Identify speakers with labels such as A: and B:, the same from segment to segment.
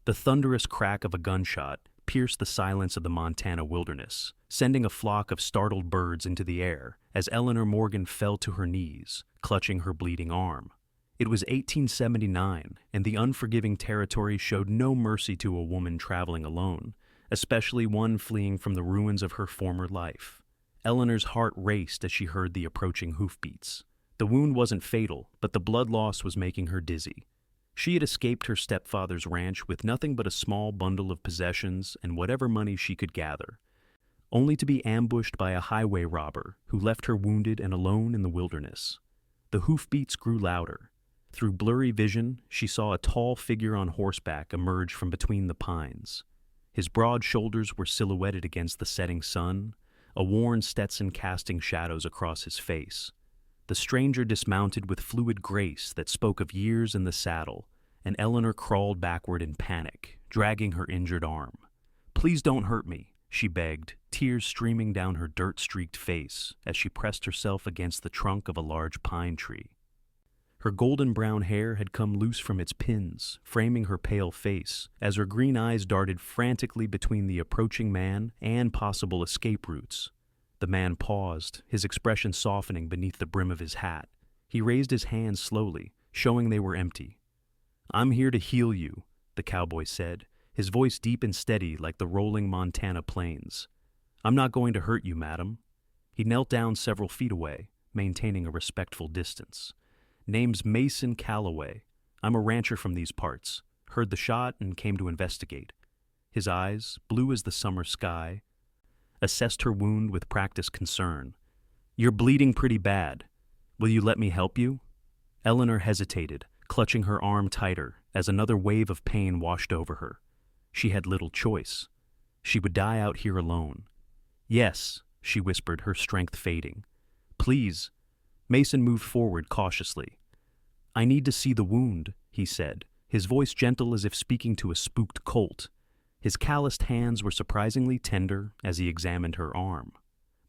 A: The thunderous crack of a gunshot pierced the silence of the Montana wilderness, sending a flock of startled birds into the air as Eleanor Morgan fell to her knees, clutching her bleeding arm. It was 1879, and the unforgiving territory showed no mercy to a woman traveling alone, especially one fleeing from the ruins of her former life. Eleanor's heart raced as she heard the approaching hoofbeats. The wound wasn't fatal, but the blood loss was making her dizzy. She had escaped her stepfather's ranch with nothing but a small bundle of possessions and whatever money she could gather, only to be ambushed by a highway robber who left her wounded and alone in the wilderness. The hoofbeats grew louder. Through blurry vision, she saw a tall figure on horseback emerge from between the pines. His broad shoulders were silhouetted against the setting sun, a worn Stetson casting shadows across his face. The stranger dismounted with fluid grace that spoke of years in the saddle, and Eleanor crawled backward in panic, dragging her injured arm. "Please don't hurt me," she begged, tears streaming down her dirt-streaked face as she pressed herself against the trunk of a large pine tree. Her golden-brown hair had come loose from its pins, framing her pale face, as her green eyes darted frantically between the approaching man and possible escape routes. The man paused, his expression softening beneath the brim of his hat. He raised his hands slowly, showing they were empty. "I'm here to heal you," the cowboy said, his voice deep and steady like the rolling Montana plains. "I'm not going to hurt you, madam." He knelt down several feet away, maintaining a respectful distance. "Name's Mason Calloway. I'm a rancher from these parts. Heard the shot and came to investigate." His eyes, blue as the summer sky, assessed her wound with practiced concern. "You're bleeding pretty bad. Will you let me help you?" Eleanor hesitated, clutching her arm tighter as another wave of pain washed over her. She had little choice. She would die out here alone. "Yes," she whispered, her strength fading. "Please." Mason moved forward cautiously. "I need to see the wound," he said, his voice gentle as if speaking to a spooked colt. His calloused hands were surprisingly tender as he examined her arm.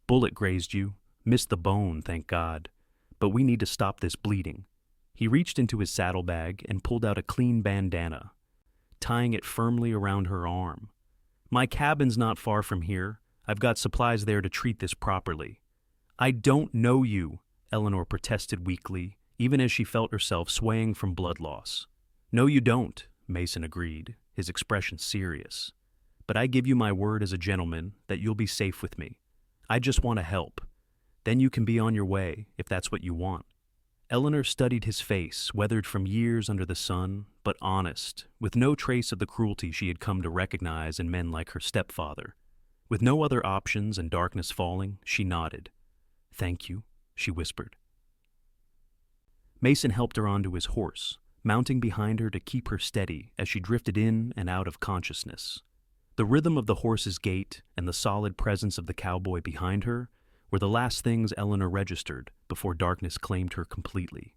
A: "Bullet grazed you. Missed the bone, thank God. But we need to stop this bleeding." He reached into his saddlebag and pulled out a clean bandana, tying it firmly around her arm. "My cabin's not far from here. I've got supplies there to treat this properly." "I don't know you," Eleanor protested weakly, even as she felt herself swaying from blood loss. "No, you don't," Mason agreed, his expression serious. "But I give you my word as a gentleman that you'll be safe with me. I just want to help. Then you can be on your way, if that's what you want." Eleanor studied his face, weathered from years under the sun, but honest, with no trace of the cruelty she had come to recognize in men like her stepfather. With no other options and darkness falling, she nodded. "Thank you," she whispered. Mason helped her onto his horse, mounting behind her to keep her steady as she drifted in and out of consciousness. The rhythm of the horse's gait and the solid presence of the cowboy behind her were the last things Eleanor registered before darkness claimed her completely.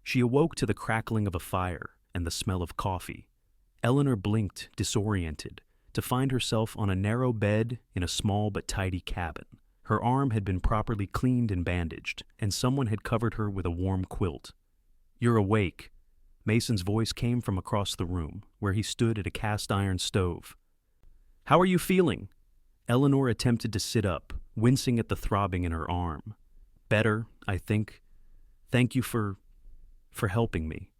A: She awoke to the crackling of a fire and the smell of coffee. Eleanor blinked, disoriented, to find herself on a narrow bed in a small but tidy cabin. Her arm had been properly cleaned and bandaged, and someone had covered her with a warm quilt. "You're awake." Mason's voice came from across the room, where he stood at a cast-iron stove. "How are you feeling?" Eleanor attempted to sit up, wincing at the throbbing in her arm. "Better, I think. Thank you for helping me."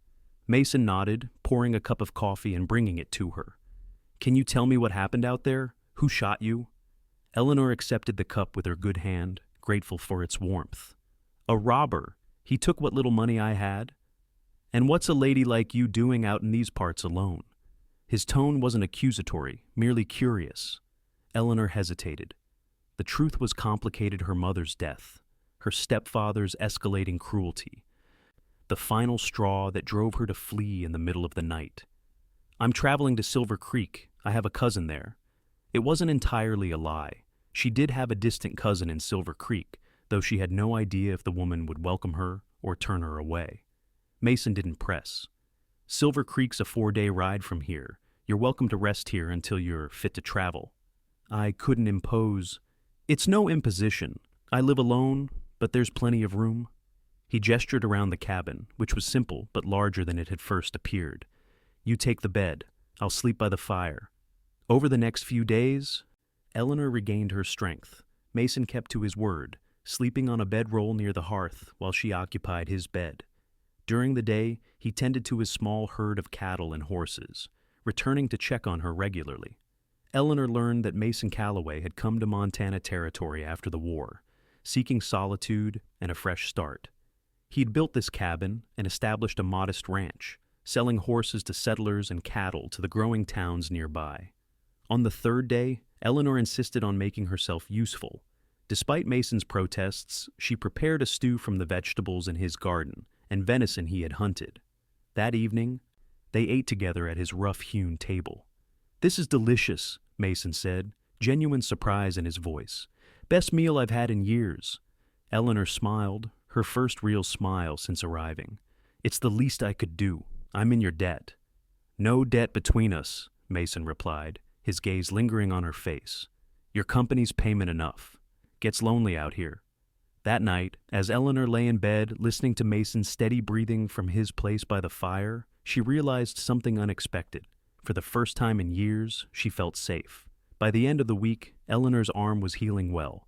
A: Mason nodded, pouring a cup of coffee and bringing it to her. "Can you tell me what happened out there? Who shot you?" Eleanor accepted the cup with her good hand, grateful for its warmth. "A robber. He took what little money I had. And what's a lady like you doing out in these parts alone?" His tone wasn't accusatory, merely curious. Eleanor hesitated. The truth was complicated: her mother's death, her stepfather's escalating cruelty, the final straw that drove her to flee in the middle of the night. "I'm traveling to Silver Creek. I have a cousin there." It wasn't entirely a lie. She did have a distant cousin in Silver Creek, though she had no idea if the woman would welcome her or turn her away. Mason didn't press. "Silver Creek's a 4-day ride from here. You're welcome to rest here until you're fit to travel." "I couldn't impose." "It's no imposition. I live alone, but there's plenty of room." He gestured around the cabin, which was simple but larger than it had first appeared. "You take the bed. I'll sleep by the fire." Over the next few days, Eleanor regained her strength. Mason kept to his word, sleeping on a bedroll near the hearth while she occupied his bed. During the day, he tended to his small herd of cattle and horses, returning to check on her regularly. Eleanor learned that Mason Calloway had come to Montana Territory after the war, seeking solitude and a fresh start. He'd built this cabin and established a modest ranch, selling horses to settlers and cattle to the growing towns nearby. On the third day, Eleanor insisted on making herself useful. Despite Mason's protests, she prepared a stew from the vegetables in his garden and venison he had hunted. That evening, they ate together at his rough-hewn table. "This is delicious," Mason said, genuine surprise in his voice. "Best meal I've had in years." Eleanor smiled, her first real smile since arriving. "It's the least I could do. I'm in your debt." "No debt between us," Mason replied, his gaze lingering on her face. "Your company's payment enough. Gets lonely out here." That night, as Eleanor lay in bed listening to Mason's steady breathing from his place by the fire, she realized something unexpected. For the first time in years, she felt safe. By the end of the week, Eleanor's arm was healing well,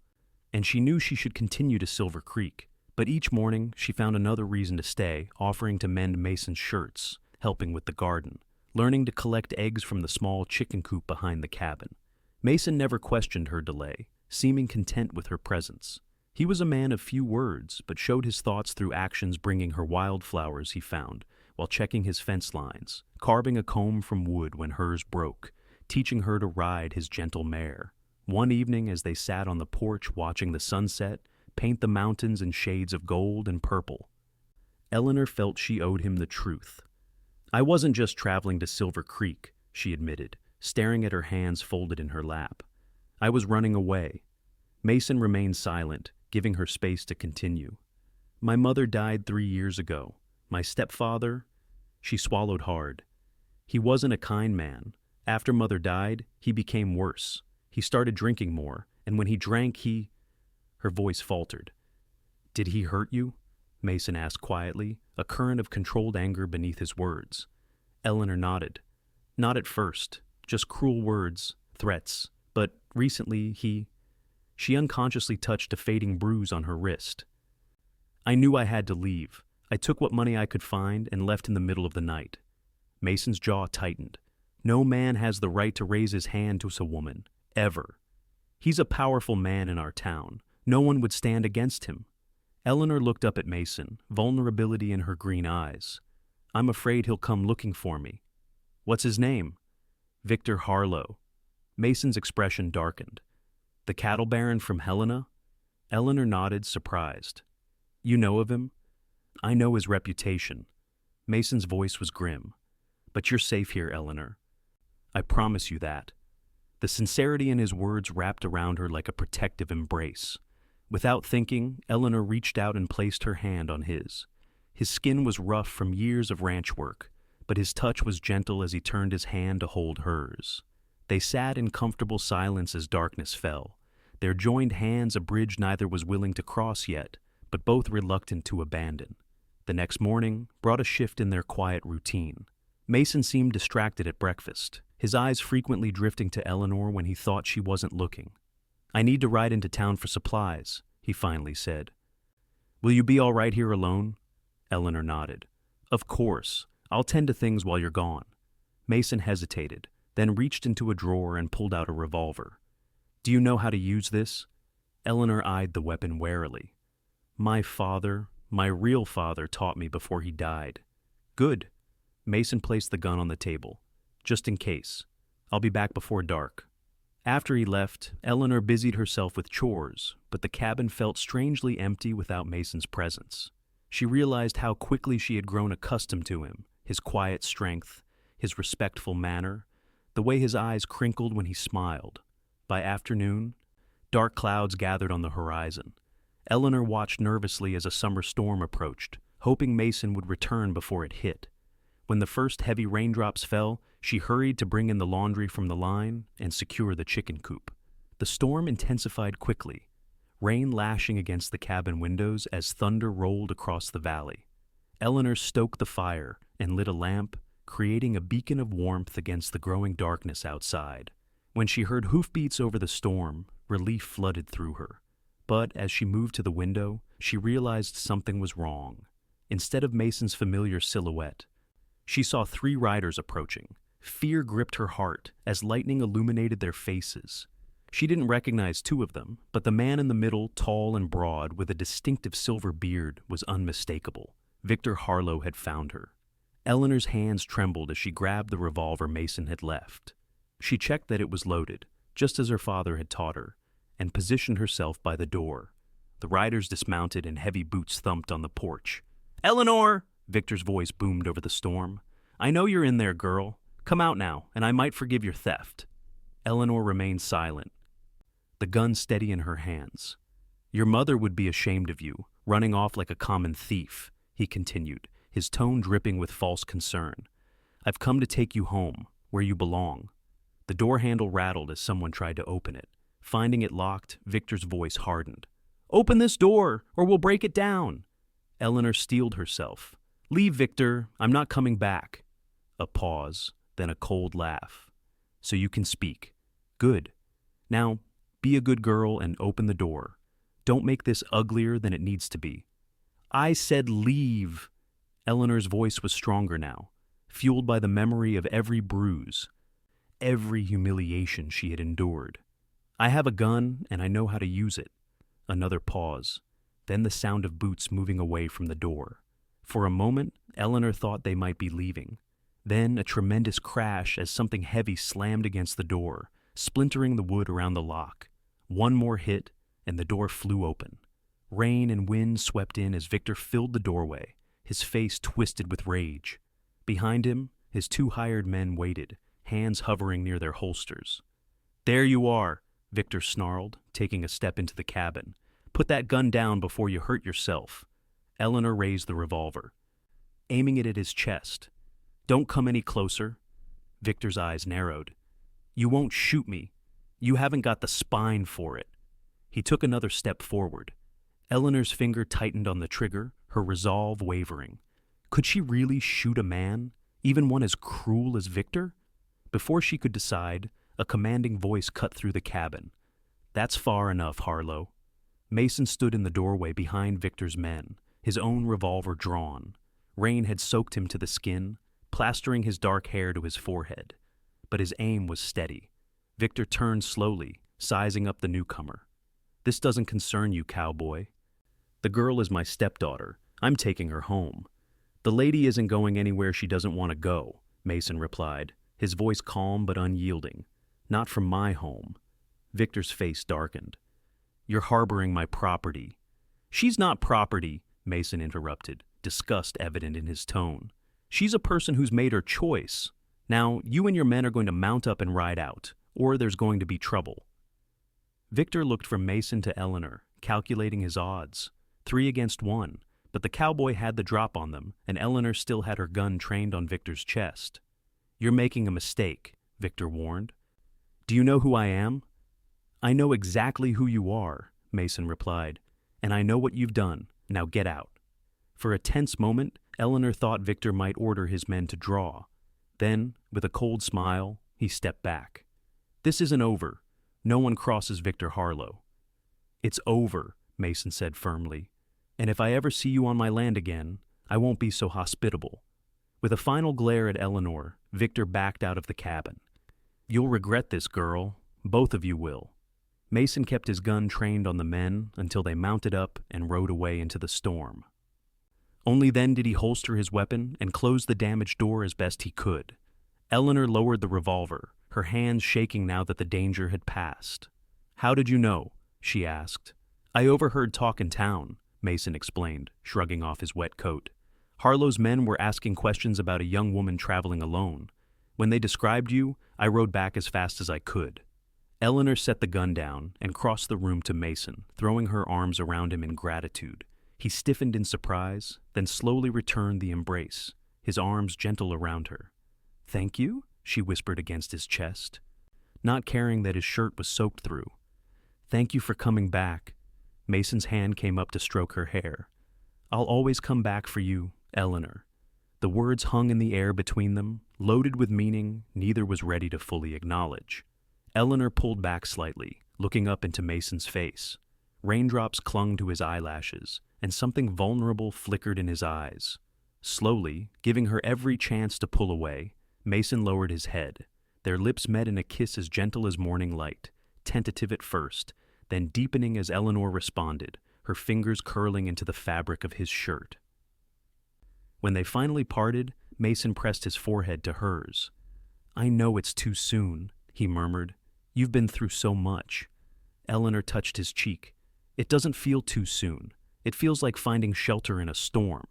A: and she knew she should continue to Silver Creek. But each morning, she found another reason to stay, offering to mend Mason's shirts, helping with the garden, learning to collect eggs from the small chicken coop behind the cabin. Mason never questioned her delay, seeming content with her presence. He was a man of few words, but showed his thoughts through actions, bringing her wildflowers he found, while checking his fence lines, carving a comb from wood when hers broke, teaching her to ride his gentle mare. One evening, as they sat on the porch watching the sunset paint the mountains in shades of gold and purple, Eleanor felt she owed him the truth. "I wasn't just traveling to Silver Creek," she admitted, staring at her hands folded in her lap. "I was running away." Mason remained silent, giving her space to continue. "My mother died 3 years ago. My stepfather—" She swallowed hard. "He wasn't a kind man. After Mother died, he became worse. He started drinking more, and when he drank, he—" Her voice faltered. "Did he hurt you?" Mason asked quietly, a current of controlled anger beneath his words. Eleanor nodded. "Not at first, just cruel words, threats. But recently She unconsciously touched a fading bruise on her wrist. "I knew I had to leave. I took what money I could find and left in the middle of the night." Mason's jaw tightened. "No man has the right to raise his hand to a woman, ever. He's a powerful man in our town. No one would stand against him." Eleanor looked up at Mason, vulnerability in her green eyes. "I'm afraid he'll come looking for me." "What's his name?" "Victor Harlow." Mason's expression darkened. "The cattle baron from Helena?" Eleanor nodded, surprised. "You know of him?" "I know his reputation." Mason's voice was grim. "But you're safe here, Eleanor. I promise you that." The sincerity in his words wrapped around her like a protective embrace. Without thinking, Eleanor reached out and placed her hand on his. His skin was rough from years of ranch work, but his touch was gentle as he turned his hand to hold hers. They sat in comfortable silence as darkness fell, their joined hands a bridge neither was willing to cross yet, but both reluctant to abandon. The next morning brought a shift in their quiet routine. Mason seemed distracted at breakfast, his eyes frequently drifting to Eleanor when he thought she wasn't looking. "I need to ride into town for supplies," he finally said. "Will you be all right here alone?" Eleanor nodded. "Of course. I'll tend to things while you're gone." Mason hesitated, then reached into a drawer and pulled out a revolver. "Do you know how to use this?" Eleanor eyed the weapon warily. My real father taught me before he died." "Good." Mason placed the gun on the table. "Just in case. I'll be back before dark." After he left, Eleanor busied herself with chores, but the cabin felt strangely empty without Mason's presence. She realized how quickly she had grown accustomed to him, his quiet strength, his respectful manner, the way his eyes crinkled when he smiled. By afternoon, dark clouds gathered on the horizon. Eleanor watched nervously as a summer storm approached, hoping Mason would return before it hit. When the first heavy raindrops fell, she hurried to bring in the laundry from the line and secure the chicken coop. The storm intensified quickly, rain lashing against the cabin windows as thunder rolled across the valley. Eleanor stoked the fire and lit a lamp creating a beacon of warmth against the growing darkness outside. When she heard hoofbeats over the storm, relief flooded through her. But as she moved to the window, she realized something was wrong. Instead of Mason's familiar silhouette, she saw 3 riders approaching. Fear gripped her heart as lightning illuminated their faces. She didn't recognize 2 of them, but the man in the middle, tall and broad, with a distinctive silver beard, was unmistakable. Victor Harlow had found her. Eleanor's hands trembled as she grabbed the revolver Mason had left. She checked that it was loaded, just as her father had taught her, and positioned herself by the door. The riders dismounted and heavy boots thumped on the porch. "Eleanor!" Victor's voice boomed over the storm. "I know you're in there, girl. Come out now, and I might forgive your theft." Eleanor remained silent, the gun steady in her hands. "Your mother would be ashamed of you, running off like a common thief," he continued, his tone dripping with false concern. "I've come to take you home, where you belong." The door handle rattled as someone tried to open it. Finding it locked, Victor's voice hardened. "Open this door, or we'll break it down." Eleanor steeled herself. "Leave, Victor. I'm not coming back." A pause, then a cold laugh. "So you can speak. Good. Now, be a good girl and open the door. Don't make this uglier than it needs to be." "I said leave." Eleanor's voice was stronger now, fueled by the memory of every bruise, every humiliation she had endured. "I have a gun, and I know how to use it." Another pause, then the sound of boots moving away from the door. For a moment, Eleanor thought they might be leaving. Then a tremendous crash as something heavy slammed against the door, splintering the wood around the lock. One more hit, and the door flew open. Rain and wind swept in as Victor filled the doorway, his face twisted with rage. Behind him, his 2 hired men waited, hands hovering near their holsters. "There you are," Victor snarled, taking a step into the cabin. "Put that gun down before you hurt yourself." Eleanor raised the revolver, aiming it at his chest. "Don't come any closer." Victor's eyes narrowed. "You won't shoot me. You haven't got the spine for it." He took another step forward. Eleanor's finger tightened on the trigger, her resolve wavering. Could she really shoot a man, even one as cruel as Victor? Before she could decide, a commanding voice cut through the cabin. "That's far enough, Harlow." Mason stood in the doorway behind Victor's men, his own revolver drawn. Rain had soaked him to the skin, plastering his dark hair to his forehead. But his aim was steady. Victor turned slowly, sizing up the newcomer. "This doesn't concern you, cowboy. The girl is my stepdaughter. I'm taking her home." "The lady isn't going anywhere she doesn't want to go," Mason replied, his voice calm but unyielding. "Not from my home." Victor's face darkened. "You're harboring my property." "She's not property," Mason interrupted, disgust evident in his tone. "She's a person who's made her choice. Now, you and your men are going to mount up and ride out, or there's going to be trouble." Victor looked from Mason to Eleanor, calculating his odds. 3 against 1, but the cowboy had the drop on them, and Eleanor still had her gun trained on Victor's chest. "You're making a mistake," Victor warned. "Do you know who I am?" "I know exactly who you are," Mason replied, "and I know what you've done. Now get out." For a tense moment, Eleanor thought Victor might order his men to draw. Then, with a cold smile, he stepped back. "This isn't over. No one crosses Victor Harlow." "It's over," Mason said firmly. "And if I ever see you on my land again, I won't be so hospitable." With a final glare at Eleanor, Victor backed out of the cabin. "You'll regret this, girl. Both of you will." Mason kept his gun trained on the men until they mounted up and rode away into the storm. Only then did he holster his weapon and close the damaged door as best he could. Eleanor lowered the revolver, her hands shaking now that the danger had passed. "How did you know?" she asked. "I overheard talk in town," Mason explained, shrugging off his wet coat. "Harlow's men were asking questions about a young woman traveling alone. When they described you, I rode back as fast as I could." Eleanor set the gun down and crossed the room to Mason, throwing her arms around him in gratitude. He stiffened in surprise, then slowly returned the embrace, his arms gentle around her. "Thank you?" she whispered against his chest, not caring that his shirt was soaked through. "Thank you for coming back." Mason's hand came up to stroke her hair. "I'll always come back for you, Eleanor." The words hung in the air between them, loaded with meaning neither was ready to fully acknowledge. Eleanor pulled back slightly, looking up into Mason's face. Raindrops clung to his eyelashes, and something vulnerable flickered in his eyes. Slowly, giving her every chance to pull away, Mason lowered his head. Their lips met in a kiss as gentle as morning light, tentative at first, then deepening as Eleanor responded, her fingers curling into the fabric of his shirt. When they finally parted, Mason pressed his forehead to hers. "I know it's too soon," he murmured. "You've been through so much." Eleanor touched his cheek. "It doesn't feel too soon. It feels like finding shelter in a storm."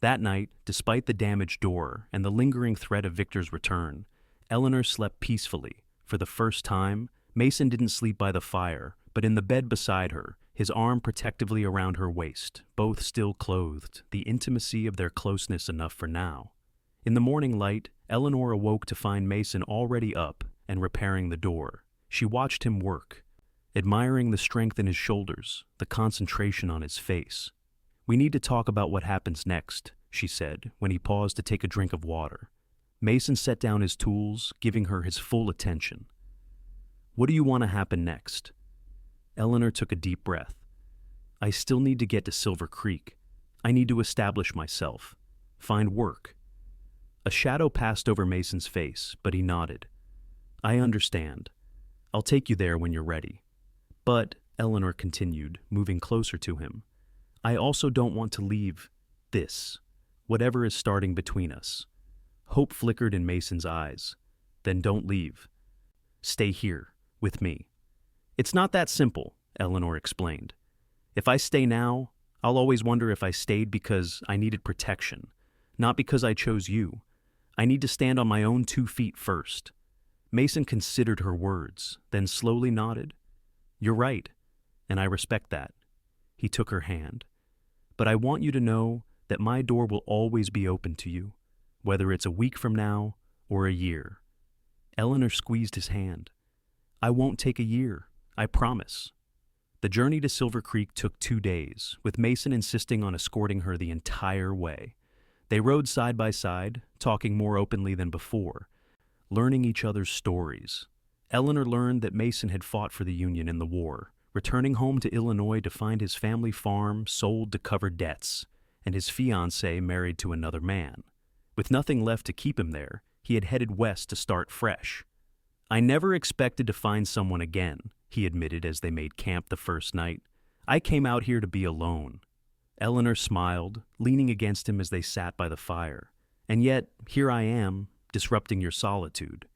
A: That night, despite the damaged door and the lingering threat of Victor's return, Eleanor slept peacefully. For the first time, Mason didn't sleep by the fire, but in the bed beside her, his arm protectively around her waist, both still clothed, the intimacy of their closeness enough for now. In the morning light, Eleanor awoke to find Mason already up and repairing the door. She watched him work, admiring the strength in his shoulders, the concentration on his face. "We need to talk about what happens next," she said, when he paused to take a drink of water. Mason set down his tools, giving her his full attention. "What do you want to happen next?" Eleanor took a deep breath. "I still need to get to Silver Creek. I need to establish myself, find work." A shadow passed over Mason's face, but he nodded. "I understand. I'll take you there when you're ready." "But," Eleanor continued, moving closer to him, "I also don't want to leave this, whatever is starting between us." Hope flickered in Mason's eyes. "Then don't leave. Stay here, with me." "It's not that simple," Eleanor explained. "If I stay now, I'll always wonder if I stayed because I needed protection, not because I chose you. I need to stand on my own 2 feet first." Mason considered her words, then slowly nodded. "You're right, and I respect that." He took her hand. "But I want you to know that my door will always be open to you, whether it's a week from now or a year." Eleanor squeezed his hand. "I won't take a year, I promise." The journey to Silver Creek took 2 days, with Mason insisting on escorting her the entire way. They rode side by side, talking more openly than before, learning each other's stories. Eleanor learned that Mason had fought for the Union in the war, returning home to Illinois to find his family farm sold to cover debts, and his fiancée married to another man. With nothing left to keep him there, he had headed west to start fresh. "I never expected to find someone again," he admitted as they made camp the first night. "I came out here to be alone." Eleanor smiled, leaning against him as they sat by the fire. "And yet, here I am, disrupting your solitude."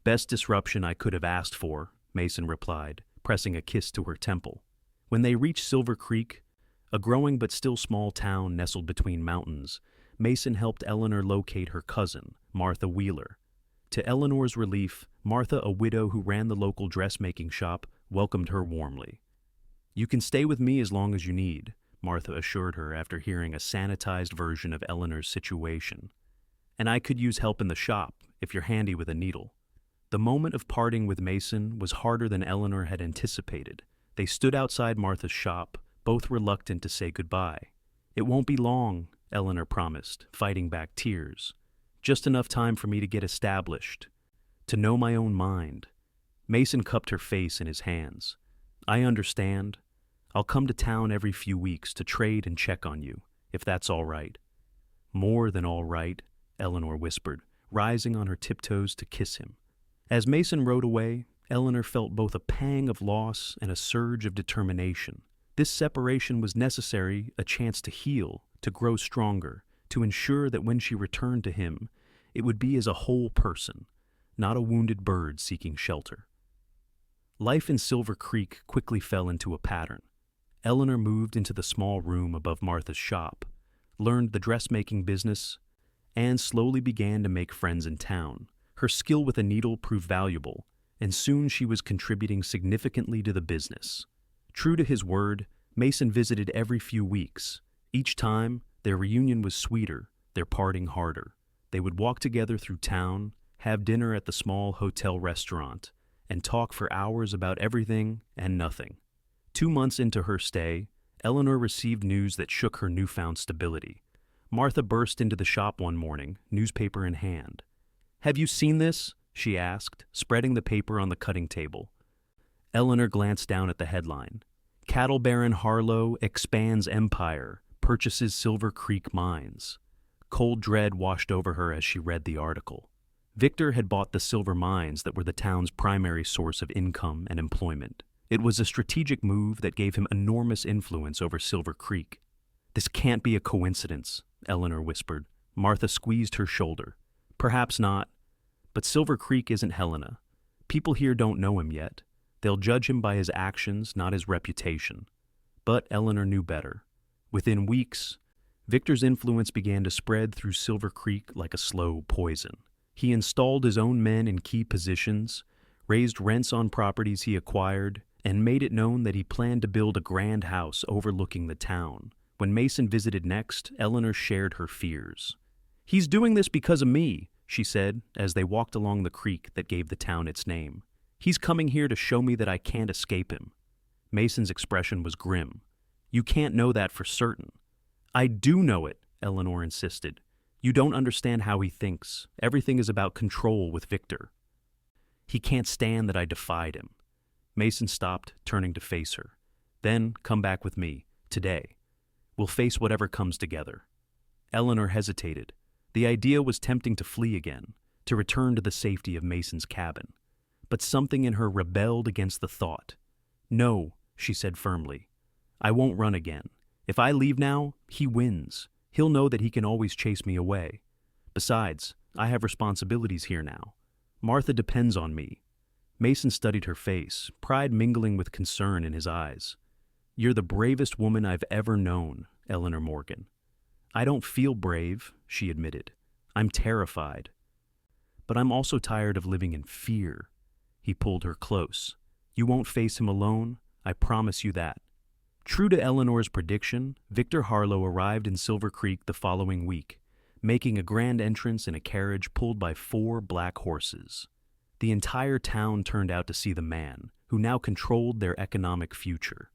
A: "Best disruption I could have asked for," Mason replied, pressing a kiss to her temple. When they reached Silver Creek, a growing but still small town nestled between mountains, Mason helped Eleanor locate her cousin, Martha Wheeler. To Eleanor's relief, Martha, a widow who ran the local dressmaking shop, welcomed her warmly. "You can stay with me as long as you need," Martha assured her after hearing a sanitized version of Eleanor's situation. "And I could use help in the shop, if you're handy with a needle." The moment of parting with Mason was harder than Eleanor had anticipated. They stood outside Martha's shop, both reluctant to say goodbye. "It won't be long," Eleanor promised, fighting back tears. "Just enough time for me to get established, to know my own mind." Mason cupped her face in his hands. "I understand. I'll come to town every few weeks to trade and check on you, if that's all right." "More than all right," Eleanor whispered, rising on her tiptoes to kiss him. As Mason rode away, Eleanor felt both a pang of loss and a surge of determination. This separation was necessary, a chance to heal, to grow stronger, to ensure that when she returned to him, it would be as a whole person, not a wounded bird seeking shelter. Life in Silver Creek quickly fell into a pattern. Eleanor moved into the small room above Martha's shop, learned the dressmaking business, and slowly began to make friends in town. Her skill with a needle proved valuable, and soon she was contributing significantly to the business. True to his word, Mason visited every few weeks. Each time, their reunion was sweeter, their parting harder. They would walk together through town, have dinner at the small hotel restaurant, and talk for hours about everything and nothing. 2 months into her stay, Eleanor received news that shook her newfound stability. Martha burst into the shop one morning, newspaper in hand. "Have you seen this?" she asked, spreading the paper on the cutting table. Eleanor glanced down at the headline. Cattle Baron Harlow expands empire, purchases Silver Creek mines. Cold dread washed over her as she read the article. Victor had bought the silver mines that were the town's primary source of income and employment. It was a strategic move that gave him enormous influence over Silver Creek. "This can't be a coincidence," Eleanor whispered. Martha squeezed her shoulder. "Perhaps not, but Silver Creek isn't Helena. People here don't know him yet. They'll judge him by his actions, not his reputation." But Eleanor knew better. Within weeks, Victor's influence began to spread through Silver Creek like a slow poison. He installed his own men in key positions, raised rents on properties he acquired, and made it known that he planned to build a grand house overlooking the town. When Mason visited next, Eleanor shared her fears. "He's doing this because of me," she said as they walked along the creek that gave the town its name. "He's coming here to show me that I can't escape him." Mason's expression was grim. "You can't know that for certain." "I do know it," Eleanor insisted. "You don't understand how he thinks. Everything is about control with Victor. He can't stand that I defied him." Mason stopped, turning to face her. "Then come back with me, today. We'll face whatever comes together." Eleanor hesitated. The idea was tempting to flee again, to return to the safety of Mason's cabin. But something in her rebelled against the thought. "No," she said firmly. "I won't run again. If I leave now, he wins. He'll know that he can always chase me away. Besides, I have responsibilities here now. Martha depends on me." Mason studied her face, pride mingling with concern in his eyes. "You're the bravest woman I've ever known, Eleanor Morgan." "I don't feel brave," she admitted. "I'm terrified. But I'm also tired of living in fear." He pulled her close. "You won't face him alone, I promise you that." True to Eleanor's prediction, Victor Harlow arrived in Silver Creek the following week, making a grand entrance in a carriage pulled by 4 black horses. The entire town turned out to see the man, who now controlled their economic future.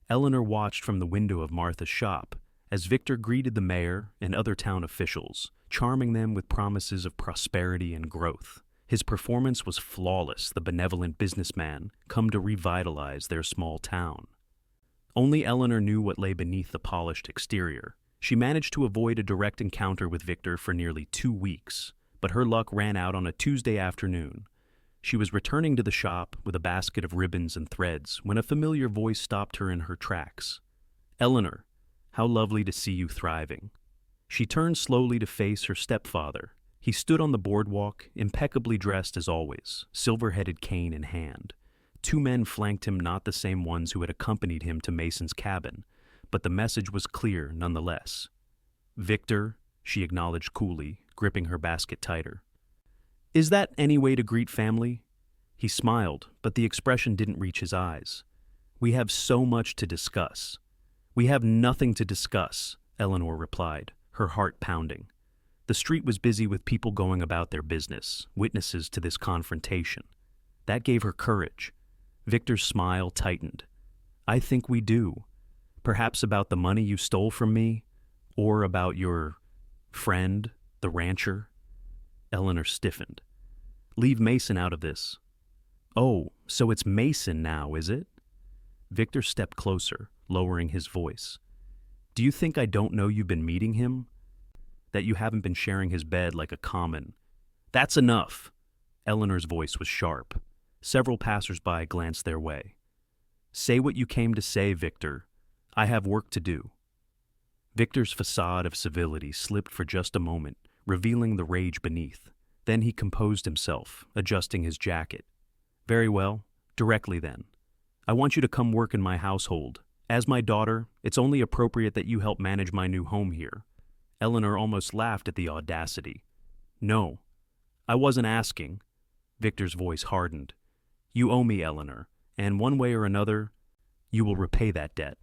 A: Eleanor watched from the window of Martha's shop as Victor greeted the mayor and other town officials, charming them with promises of prosperity and growth. His performance was flawless, the benevolent businessman come to revitalize their small town. Only Eleanor knew what lay beneath the polished exterior. She managed to avoid a direct encounter with Victor for nearly 2 weeks, but her luck ran out on a Tuesday afternoon. She was returning to the shop with a basket of ribbons and threads when a familiar voice stopped her in her tracks. "Eleanor, how lovely to see you thriving." She turned slowly to face her stepfather. He stood on the boardwalk, impeccably dressed as always, silver-headed cane in hand. 2 men flanked him, not the same ones who had accompanied him to Mason's cabin, but the message was clear nonetheless. "Victor," she acknowledged coolly, gripping her basket tighter. "Is that any way to greet family?" He smiled, but the expression didn't reach his eyes. "We have so much to discuss." "We have nothing to discuss," Eleanor replied, her heart pounding. The street was busy with people going about their business, witnesses to this confrontation. That gave her courage. Victor's smile tightened. "I think we do. Perhaps about the money you stole from me, or about your friend, the rancher." Eleanor stiffened. "Leave Mason out of this." "Oh, so it's Mason now, is it?" Victor stepped closer, lowering his voice. "Do you think I don't know you've been meeting him? That you haven't been sharing his bed like a common—" "That's enough!" Eleanor's voice was sharp. Several passers-by glanced their way. "Say what you came to say, Victor. I have work to do." Victor's facade of civility slipped for just a moment, revealing the rage beneath. Then he composed himself, adjusting his jacket. "Very well, directly then. I want you to come work in my household. As my daughter, it's only appropriate that you help manage my new home here." Eleanor almost laughed at the audacity. "No, I wasn't asking." Victor's voice hardened. "You owe me, Eleanor, and one way or another, you will repay that debt."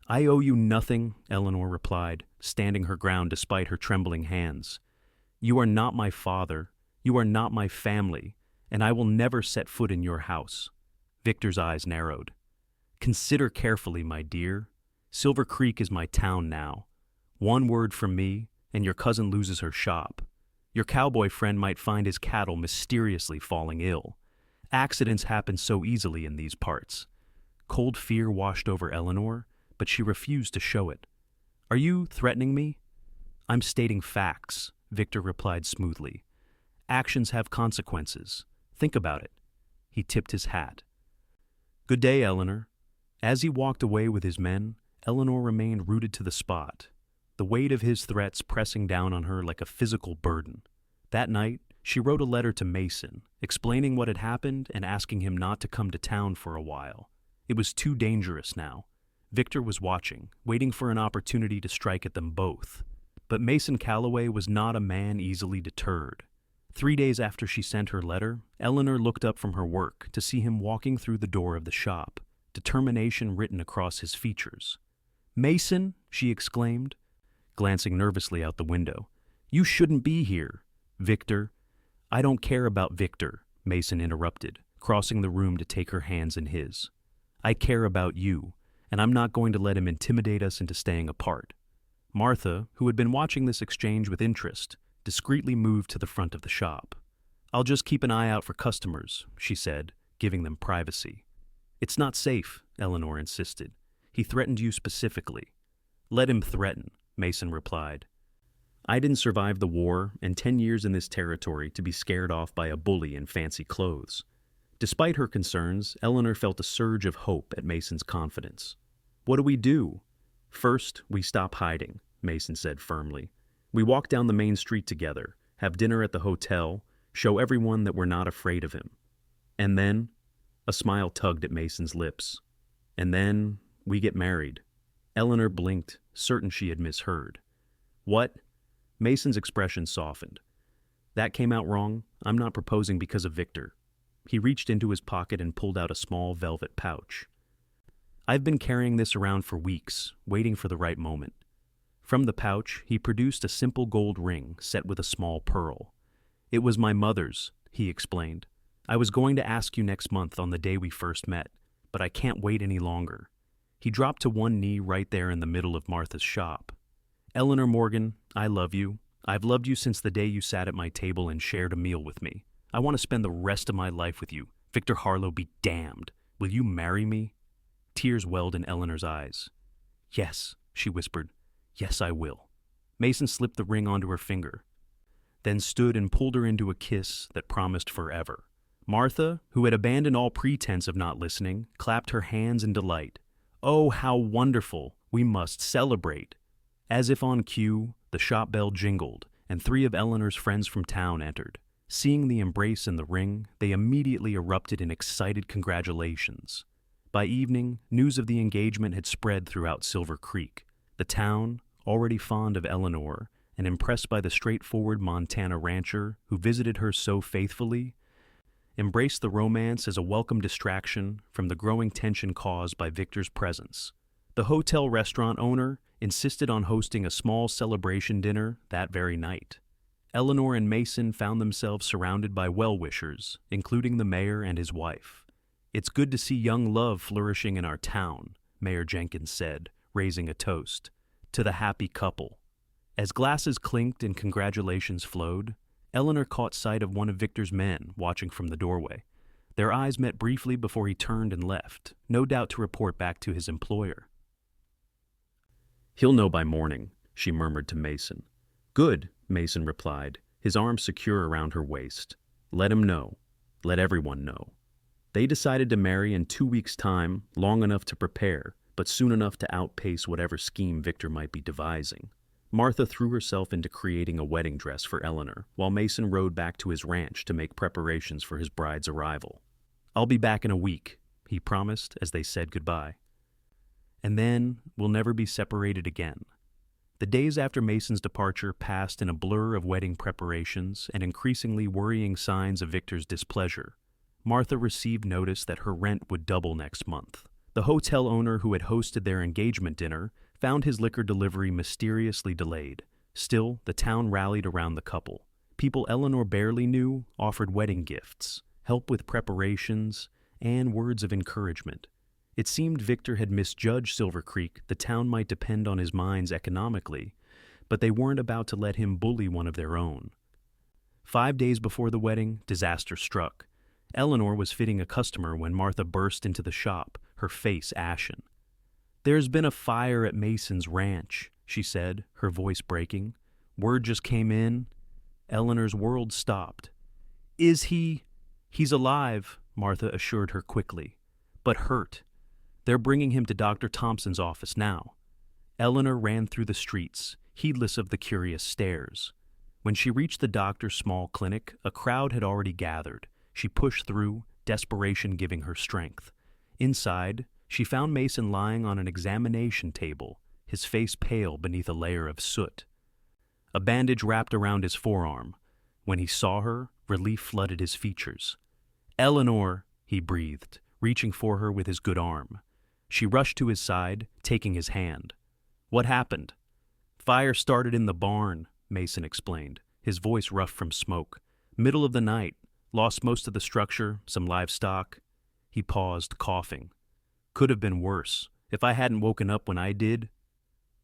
A: "I owe you nothing," Eleanor replied, standing her ground despite her trembling hands. "You are not my father, you are not my family, and I will never set foot in your house." Victor's eyes narrowed. "Consider carefully, my dear. Silver Creek is my town now. One word from me, and your cousin loses her shop. Your cowboy friend might find his cattle mysteriously falling ill. Accidents happen so easily in these parts. Cold fear washed over Eleanor, but she refused to show it. Are you threatening me? I'm stating facts, Victor replied smoothly. Actions have consequences. Think about it. He tipped his hat. Good day, Eleanor. As he walked away with his men, Eleanor remained rooted to the spot, the weight of his threats pressing down on her like a physical burden. That night, she wrote a letter to Mason, explaining what had happened and asking him not to come to town for a while. It was too dangerous now. Victor was watching, waiting for an opportunity to strike at them both. But Mason Calloway was not a man easily deterred. 3 days after she sent her letter, Eleanor looked up from her work to see him walking through the door of the shop, determination written across his features. "Mason," she exclaimed, glancing nervously out the window. "You shouldn't be here." "Victor." "I don't care about Victor," Mason interrupted, crossing the room to take her hands in his. "I care about you, and I'm not going to let him intimidate us into staying apart." Martha, who had been watching this exchange with interest, discreetly moved to the front of the shop. "I'll just keep an eye out for customers," she said, giving them privacy. "It's not safe," Eleanor insisted. "He threatened you specifically." "Let him threaten," Mason replied. "I didn't survive the war and 10 years in this territory to be scared off by a bully in fancy clothes." Despite her concerns, Eleanor felt a surge of hope at Mason's confidence. "What do we do?" "First, we stop hiding," Mason said firmly. "We walk down the main street together, have dinner at the hotel, show everyone that we're not afraid of him. And then," a smile tugged at Mason's lips, "and then we get married." Eleanor blinked, certain she had misheard. "What?" Mason's expression softened. "That came out wrong. I'm not proposing because of Victor." He reached into his pocket and pulled out a small velvet pouch. "I've been carrying this around for weeks, waiting for the right moment." From the pouch, he produced a simple gold ring set with a small pearl. "It was my mother's," he explained. "I was going to ask you next month on the day we first met, but I can't wait any longer." He dropped to one knee right there in the middle of Martha's shop. "Eleanor Morgan, I love you. I've loved you since the day you sat at my table and shared a meal with me. I want to spend the rest of my life with you. Victor Harlow be damned. Will you marry me?" Tears welled in Eleanor's eyes. "Yes," she whispered. "Yes, I will." Mason slipped the ring onto her finger, then stood and pulled her into a kiss that promised forever. Martha, who had abandoned all pretense of not listening, clapped her hands in delight. "Oh, how wonderful! We must celebrate." As if on cue, the shop bell jingled, and 3 of Eleanor's friends from town entered. Seeing the embrace and the ring, they immediately erupted in excited congratulations. By evening, news of the engagement had spread throughout Silver Creek. The town, already fond of Eleanor and impressed by the straightforward Montana rancher who visited her so faithfully, embraced the romance as a welcome distraction from the growing tension caused by Victor's presence. The hotel restaurant owner insisted on hosting a small celebration dinner that very night. Eleanor and Mason found themselves surrounded by well-wishers, including the mayor and his wife. "It's good to see young love flourishing in our town," Mayor Jenkins said, raising a toast, "to the happy couple." As glasses clinked and congratulations flowed, Eleanor caught sight of one of Victor's men watching from the doorway. Their eyes met briefly before he turned and left, no doubt to report back to his employer. "He'll know by morning," she murmured to Mason. "Good," Mason replied, his arms secure around her waist. "Let him know. Let everyone know." They decided to marry in 2 weeks' time, long enough to prepare, but soon enough to outpace whatever scheme Victor might be devising. Martha threw herself into creating a wedding dress for Eleanor, while Mason rode back to his ranch to make preparations for his bride's arrival. "I'll be back in a week," he promised as they said goodbye. "And then we'll never be separated again." The days after Mason's departure passed in a blur of wedding preparations and increasingly worrying signs of Victor's displeasure. Martha received notice that her rent would double next month. The hotel owner who had hosted their engagement dinner found his liquor delivery mysteriously delayed. Still, the town rallied around the couple. People Eleanor barely knew offered wedding gifts, help with preparations, and words of encouragement. It seemed Victor had misjudged Silver Creek. The town might depend on his mines economically, but they weren't about to let him bully one of their own. 5 days before the wedding, disaster struck. Eleanor was fitting a customer when Martha burst into the shop, her face ashen. "There's been a fire at Mason's ranch," she said, her voice breaking. "Word just came in." Eleanor's world stopped. "Is he—" "He's alive," Martha assured her quickly, "but hurt. They're bringing him to Dr. Thompson's office now." Eleanor ran through the streets, heedless of the curious stares. When she reached the doctor's small clinic, a crowd had already gathered. She pushed through, desperation giving her strength. Inside, she found Mason lying on an examination table, his face pale beneath a layer of soot. A bandage wrapped around his forearm. When he saw her, relief flooded his features. "Eleanor," he breathed, reaching for her with his good arm. She rushed to his side, taking his hand. "What happened?" "Fire started in the barn," Mason explained, his voice rough from smoke. "Middle of the night. Lost most of the structure, some livestock." He paused, coughing. "Could have been worse. If I hadn't woken up when I did."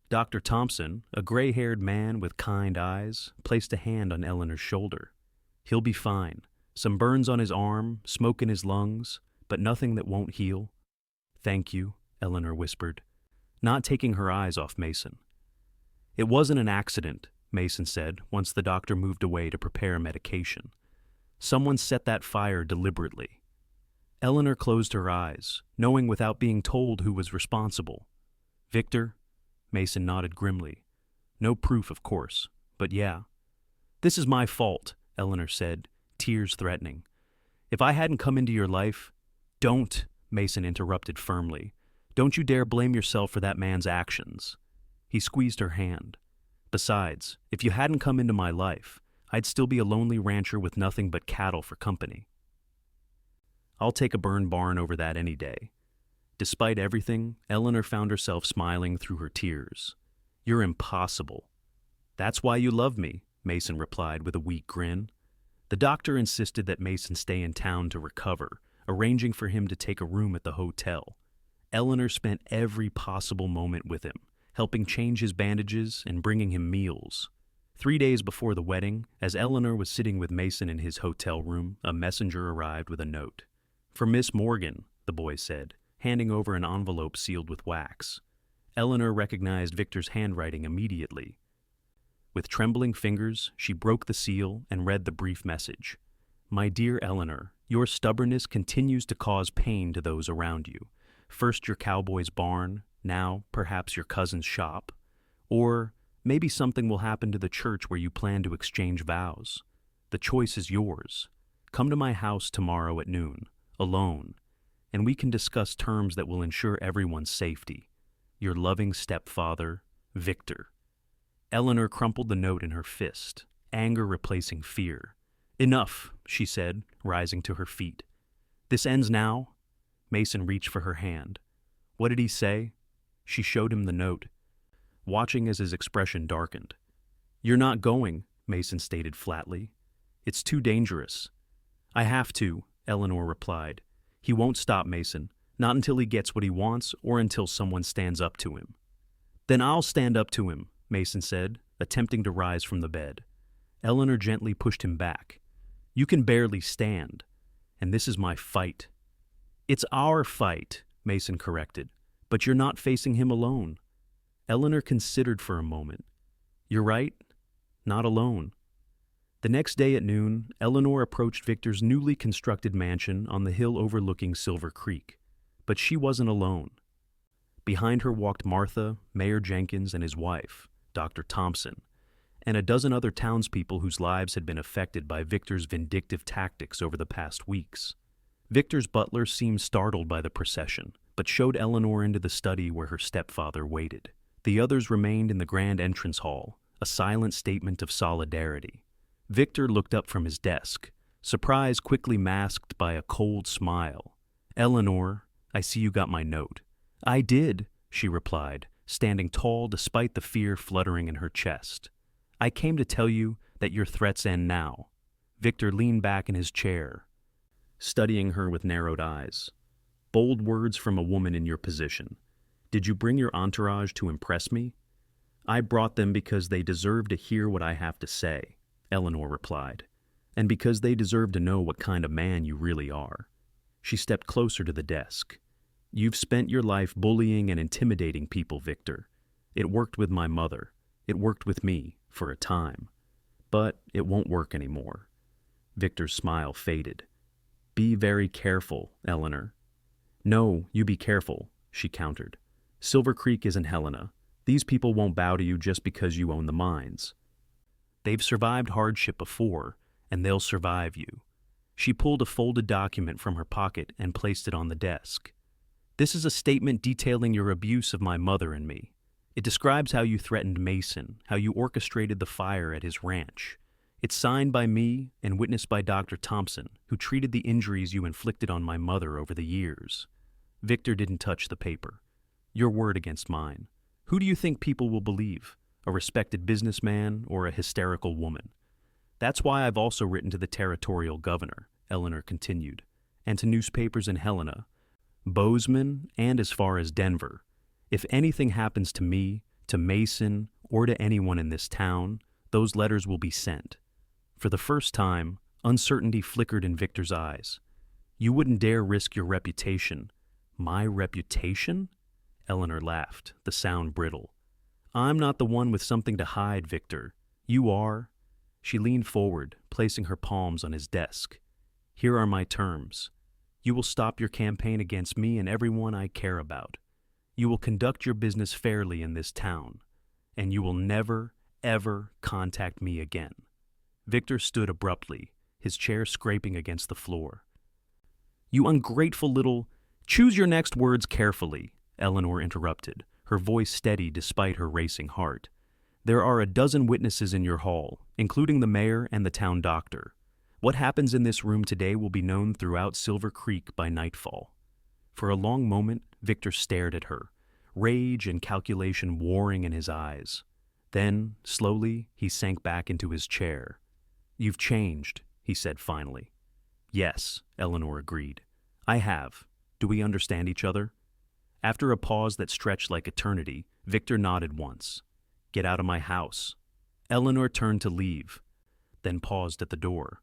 A: Dr. Thompson, a gray-haired man with kind eyes, placed a hand on Eleanor's shoulder. "He'll be fine. Some burns on his arm, smoke in his lungs, but nothing that won't heal." "Thank you," Eleanor whispered, not taking her eyes off Mason. "It wasn't an accident," Mason said once the doctor moved away to prepare medication. "Someone set that fire deliberately." Eleanor closed her eyes, knowing without being told who was responsible. "Victor?" Mason nodded grimly. "No proof, of course, but yeah." "This is my fault," Eleanor said, tears threatening. "If I hadn't come into your life—" "Don't," Mason interrupted firmly. "Don't you dare blame yourself for that man's actions." He squeezed her hand. "Besides, if you hadn't come into my life, I'd still be a lonely rancher with nothing but cattle for company." "I'll take a burned barn over that any day." Despite everything, Eleanor found herself smiling through her tears. "You're impossible." "That's why you love me," Mason replied with a weak grin. The doctor insisted that Mason stay in town to recover, arranging for him to take a room at the hotel. Eleanor spent every possible moment with him, helping change his bandages and bringing him meals. 3 days before the wedding, as Eleanor was sitting with Mason in his hotel room, a messenger arrived with a note. "For Miss Morgan," the boy said, handing over an envelope sealed with wax. Eleanor recognized Victor's handwriting immediately. With trembling fingers, she broke the seal and read the brief message. "My dear Eleanor, your stubbornness continues to cause pain to those around you. First your cowboy's barn, now perhaps your cousin's shop. Or maybe something will happen to the church where you plan to exchange vows. The choice is yours. Come to my house tomorrow at noon, alone, and we can discuss terms that will ensure everyone's safety. Your loving stepfather, Victor." Eleanor crumpled the note in her fist, anger replacing fear. "Enough," she said, rising to her feet. "This ends now?" Mason reached for her hand. "What did he say?" She showed him the note, watching as his expression darkened. "You're not going," Mason stated flatly. "It's too dangerous." "I have to," Eleanor replied. "He won't stop, Mason, not until he gets what he wants or until someone stands up to him." "Then I'll stand up to him," Mason said, attempting to rise from the bed. Eleanor gently pushed him back. "You can barely stand, and this is my fight." "It's our fight," Mason corrected, "but you're not facing him alone." Eleanor considered for a moment. "You're right, not alone." The next day at noon, Eleanor approached Victor's newly constructed mansion on the hill overlooking Silver Creek. But she wasn't alone. Behind her walked Martha, Mayor Jenkins, and his wife, Dr. Thompson, and a dozen other townspeople whose lives had been affected by Victor's vindictive tactics over the past weeks. Victor's butler seemed startled by the procession, but showed Eleanor into the study where her stepfather waited. The others remained in the grand entrance hall, a silent statement of solidarity. Victor looked up from his desk, surprise quickly masked by a cold smile. "Eleanor, I see you got my note." "I did," she replied, standing tall despite the fear fluttering in her chest. "I came to tell you that your threats end now." Victor leaned back in his chair, studying her with narrowed eyes. "Bold words from a woman in your position. Did you bring your entourage to impress me?" I brought them because they deserve to hear what I have to say, Eleanor replied, and because they deserve to know what kind of man you really are. She stepped closer to the desk. You've spent your life bullying and intimidating people, Victor. It worked with my mother. It worked with me, for a time. But it won't work anymore. Victor's smile faded. Be very careful, Eleanor. No, you be careful, she countered. Silver Creek isn't Helena. These people won't bow to you just because you own the mines. They've survived hardship before, and they'll survive you. She pulled a folded document from her pocket and placed it on the desk. This is a statement detailing your abuse of my mother and me. It describes how you threatened Mason, how you orchestrated the fire at his ranch. It's signed by me and witnessed by Dr. Thompson, who treated the injuries you inflicted on my mother over the years. Victor didn't touch the paper. Your word against mine. Who do you think people will believe? A respected businessman or a hysterical woman? That's why I've also written to the territorial governor, Eleanor continued, and to newspapers in Helena, Bozeman, and as far as Denver. If anything happens to me, to Mason, or to anyone in this town, those letters will be sent. For the first time, uncertainty flickered in Victor's eyes. You wouldn't dare risk your reputation. My reputation? Eleanor laughed, the sound brittle. I'm not the one with something to hide, Victor. You are. She leaned forward, placing her palms on his desk. Here are my terms. You will stop your campaign against me and everyone I care about. You will conduct your business fairly in this town, and you will never, ever contact me again. Victor stood abruptly, his chair scraping against the floor. You ungrateful little— Choose your next words carefully, Eleanor interrupted, her voice steady despite her racing heart. There are a dozen witnesses in your hall, including the mayor and the town doctor. What happens in this room today will be known throughout Silver Creek by nightfall. For a long moment, Victor stared at her, rage and calculation warring in his eyes. Then, slowly, he sank back into his chair. You've changed, he said finally. Yes, Eleanor agreed. I have. Do we understand each other? After a pause that stretched like eternity, Victor nodded once. Get out of my house. Eleanor turned to leave, then paused at the door.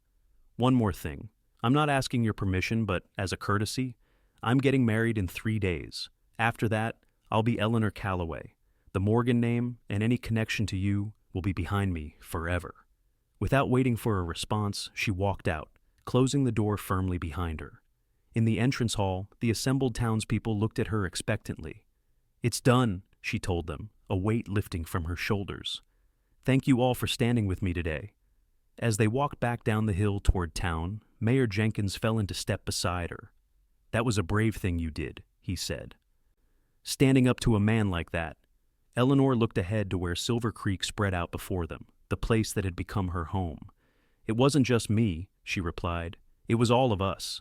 A: One more thing. I'm not asking your permission, but as a courtesy, I'm getting married in 3 days. After that, I'll be Eleanor Calloway. The Morgan name and any connection to you will be behind me forever. Without waiting for a response, she walked out, closing the door firmly behind her. In the entrance hall, the assembled townspeople looked at her expectantly. It's done, she told them, a weight lifting from her shoulders. Thank you all for standing with me today. As they walked back down the hill toward town, Mayor Jenkins fell into step beside her. That was a brave thing you did, he said. Standing up to a man like that. Eleanor looked ahead to where Silver Creek spread out before them, the place that had become her home. It wasn't just me, she replied. It was all of us.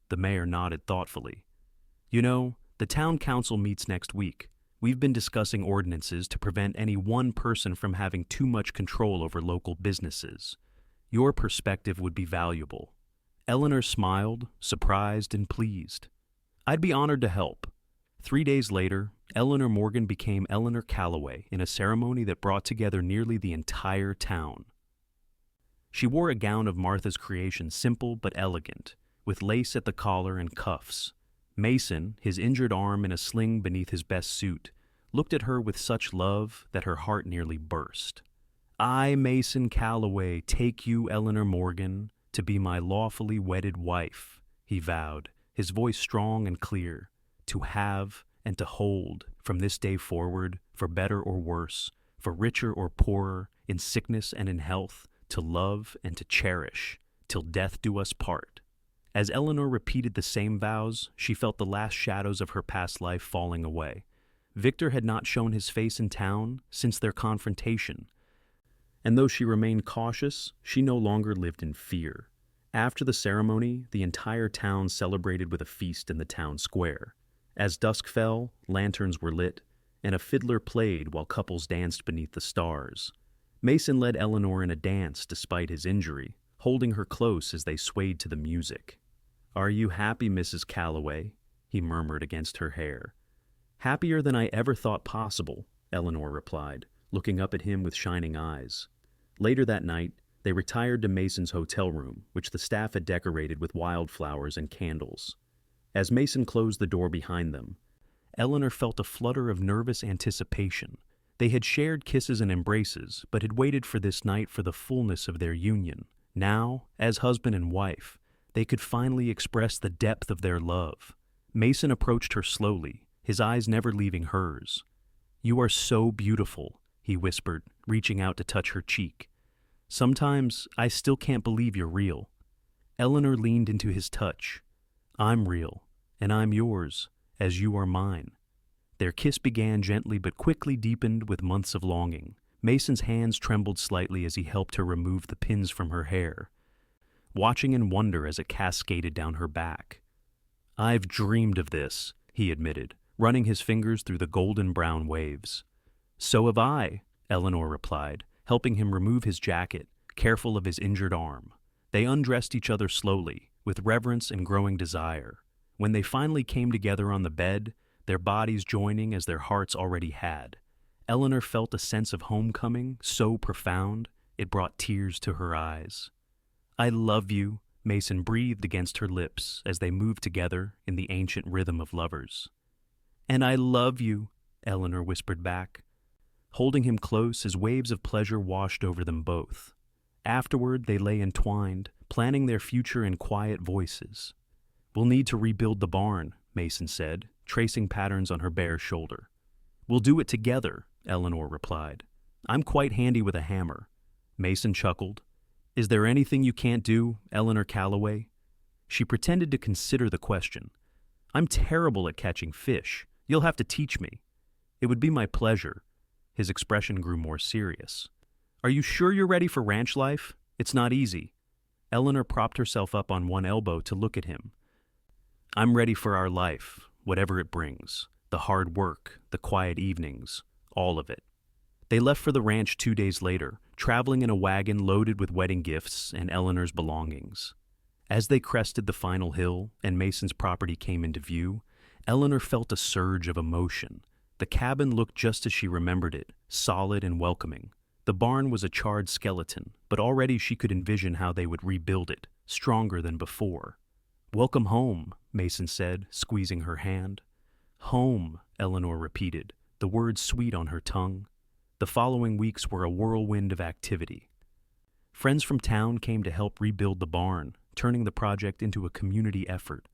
A: The mayor nodded thoughtfully. You know, the town council meets next week. We've been discussing ordinances to prevent any one person from having too much control over local businesses. Your perspective would be valuable. Eleanor smiled, surprised and pleased. I'd be honored to help. 3 days later, Eleanor Morgan became Eleanor Calloway in a ceremony that brought together nearly the entire town. She wore a gown of Martha's creation, simple but elegant, with lace at the collar and cuffs. Mason, his injured arm in a sling beneath his best suit, looked at her with such love that her heart nearly burst. I, Mason Calloway, take you, Eleanor Morgan, to be my lawfully wedded wife, he vowed, his voice strong and clear, to have and to hold from this day forward, for better or worse, for richer or poorer, in sickness and in health, to love and to cherish, till death do us part. As Eleanor repeated the same vows, she felt the last shadows of her past life falling away. Victor had not shown his face in town since their confrontation, and though she remained cautious, she no longer lived in fear. After the ceremony, the entire town celebrated with a feast in the town square. As dusk fell, lanterns were lit, and a fiddler played while couples danced beneath the stars. Mason led Eleanor in a dance despite his injury, holding her close as they swayed to the music. Are you happy, Mrs. Calloway? He murmured against her hair. Happier than I ever thought possible, Eleanor replied, looking up at him with shining eyes. Later that night, they retired to Mason's hotel room, which the staff had decorated with wildflowers and candles. As Mason closed the door behind them, Eleanor felt a flutter of nervous anticipation. They had shared kisses and embraces, but had waited for this night for the fullness of their union. Now, as husband and wife, they could finally express the depth of their love. Mason approached her slowly, his eyes never leaving hers. "You are so beautiful," he whispered, reaching out to touch her cheek. "Sometimes I still can't believe you're real." Eleanor leaned into his touch. "I'm real, and I'm yours, as you are mine." Their kiss began gently but quickly deepened with months of longing. Mason's hands trembled slightly as he helped her remove the pins from her hair, watching in wonder as it cascaded down her back. "I've dreamed of this," he admitted, running his fingers through the golden brown waves. "So have I," Eleanor replied, helping him remove his jacket, careful of his injured arm. They undressed each other slowly, with reverence and growing desire. When they finally came together on the bed, their bodies joining as their hearts already had, Eleanor felt a sense of homecoming so profound it brought tears to her eyes. "I love you," Mason breathed against her lips as they moved together in the ancient rhythm of lovers. "And I love you," Eleanor whispered back. Holding him close as waves of pleasure washed over them both. Afterward, they lay entwined, planning their future in quiet voices. "We'll need to rebuild the barn," Mason said, tracing patterns on her bare shoulder. "We'll do it together," Eleanor replied. "I'm quite handy with a hammer." Mason chuckled. "Is there anything you can't do, Eleanor Calloway?" She pretended to consider the question. "I'm terrible at catching fish. You'll have to teach me." "It would be my pleasure." His expression grew more serious. "Are you sure you're ready for ranch life? It's not easy." Eleanor propped herself up on one elbow to look at him. "I'm ready for our life, whatever it brings. The hard work, the quiet evenings, all of it." They left for the ranch 2 days later, traveling in a wagon loaded with wedding gifts and Eleanor's belongings. As they crested the final hill and Mason's property came into view, Eleanor felt a surge of emotion. The cabin looked just as she remembered it, solid and welcoming. The barn was a charred skeleton, but already she could envision how they would rebuild it, stronger than before. "Welcome home," Mason said, squeezing her hand. "Home," Eleanor repeated, the words sweet on her tongue. The following weeks were a whirlwind of activity. Friends from town came to help rebuild the barn, turning the project into a community effort.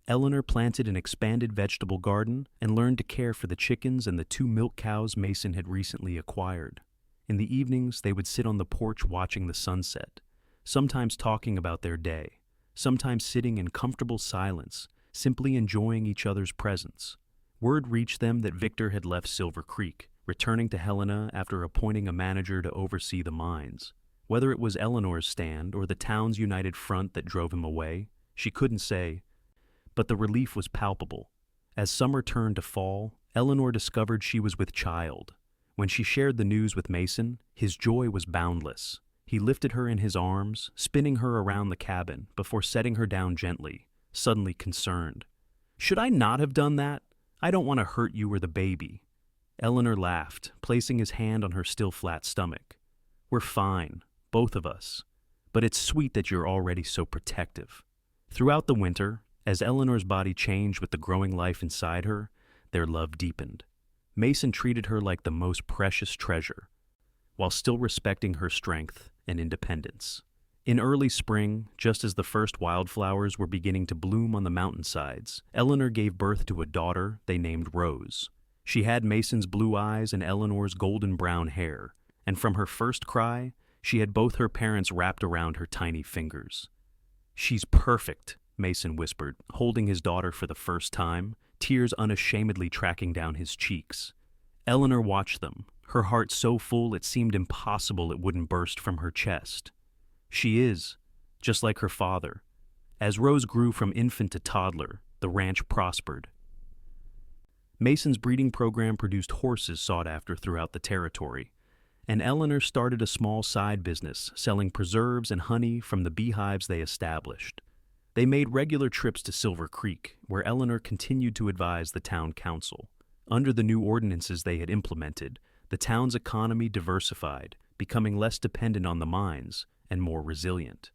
A: Eleanor planted an expanded vegetable garden and learned to care for the chickens and the 2 milk cows Mason had recently acquired. In the evenings, they would sit on the porch watching the sunset, sometimes talking about their day, sometimes sitting in comfortable silence, simply enjoying each other's presence. Word reached them that Victor had left Silver Creek, returning to Helena after appointing a manager to oversee the mines. Whether it was Eleanor's stand or the town's united front that drove him away, she couldn't say, but the relief was palpable. As summer turned to fall, Eleanor discovered she was with child. When she shared the news with Mason, his joy was boundless. He lifted her in his arms, spinning her around the cabin before setting her down gently, suddenly concerned. "Should I not have done that? I don't want to hurt you or the baby." Eleanor laughed, placing his hand on her still flat stomach. "We're fine, both of us. But it's sweet that you're already so protective." Throughout the winter, as Eleanor's body changed with the growing life inside her, their love deepened. Mason treated her like the most precious treasure, while still respecting her strength and independence. In early spring, just as the first wildflowers were beginning to bloom on the mountainsides, Eleanor gave birth to a daughter they named Rose. She had Mason's blue eyes and Eleanor's golden brown hair, and from her first cry, she had both her parents wrapped around her tiny fingers. "She's perfect," Mason whispered, holding his daughter for the first time, tears unashamedly tracking down his cheeks. Eleanor watched them, her heart so full it seemed impossible it wouldn't burst from her chest. "She is, just like her father." As Rose grew from infant to toddler, the ranch prospered. Mason's breeding program produced horses sought after throughout the territory, and Eleanor started a small side business selling preserves and honey from the beehives they established. They made regular trips to Silver Creek, where Eleanor continued to advise the town council. Under the new ordinances they had implemented, The town's economy diversified, becoming less dependent on the mines and more resilient.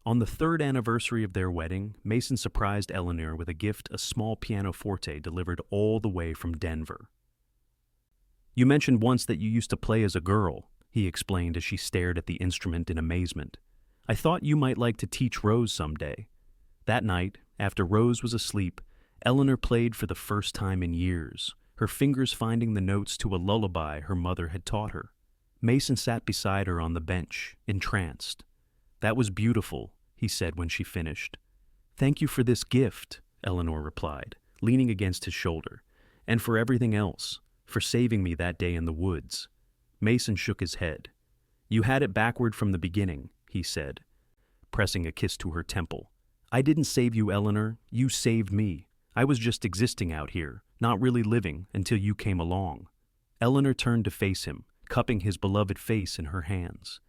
A: On the third anniversary of their wedding, Mason surprised Eleanor with a gift, a small pianoforte delivered all the way from Denver. "You mentioned once that you used to play as a girl," he explained as she stared at the instrument in amazement. "I thought you might like to teach Rose someday." That night, after Rose was asleep, Eleanor played for the first time in years, her fingers finding the notes to a lullaby her mother had taught her. Mason sat beside her on the bench, entranced. "That was beautiful," he said when she finished. "Thank you for this gift," Eleanor replied, leaning against his shoulder, "and for everything else, for saving me that day in the woods." Mason shook his head. "You had it backward from the beginning," he said, pressing a kiss to her temple. "I didn't save you, Eleanor. You saved me. I was just existing out here, not really living until you came along." Eleanor turned to face him, cupping his beloved face in her hands.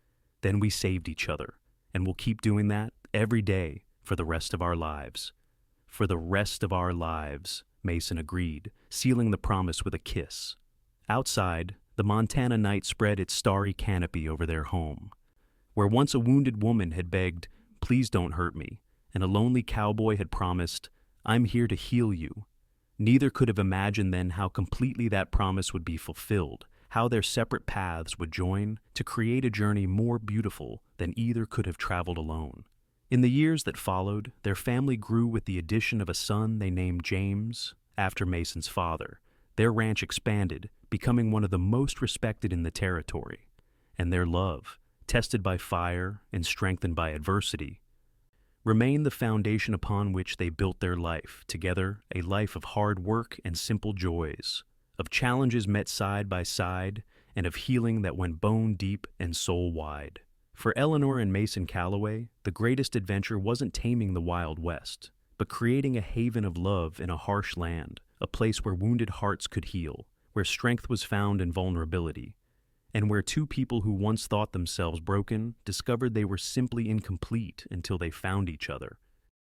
A: "Then we saved each other, and we'll keep doing that every day for the rest of our lives." "For the rest of our lives," Mason agreed, sealing the promise with a kiss. Outside, the Montana night spread its starry canopy over their home. Where once a wounded woman had begged, "Please don't hurt me," and a lonely cowboy had promised, "I'm here to heal you," neither could have imagined then how completely that promise would be fulfilled, how their separate paths would join to create a journey more beautiful than either could have traveled alone. In the years that followed, their family grew with the addition of a son they named James, after Mason's father. Their ranch expanded, becoming one of the most respected in the territory. And their love, tested by fire and strengthened by adversity, remained the foundation upon which they built their life, together a life of hard work and simple joys, of challenges met side by side, and of healing that went bone deep and soul wide. For Eleanor and Mason Calloway, the greatest adventure wasn't taming the Wild West, but creating a haven of love in a harsh land, a place where wounded hearts could heal, where strength was found in vulnerability, and where two people who once thought themselves broken discovered they were simply incomplete until they found each other.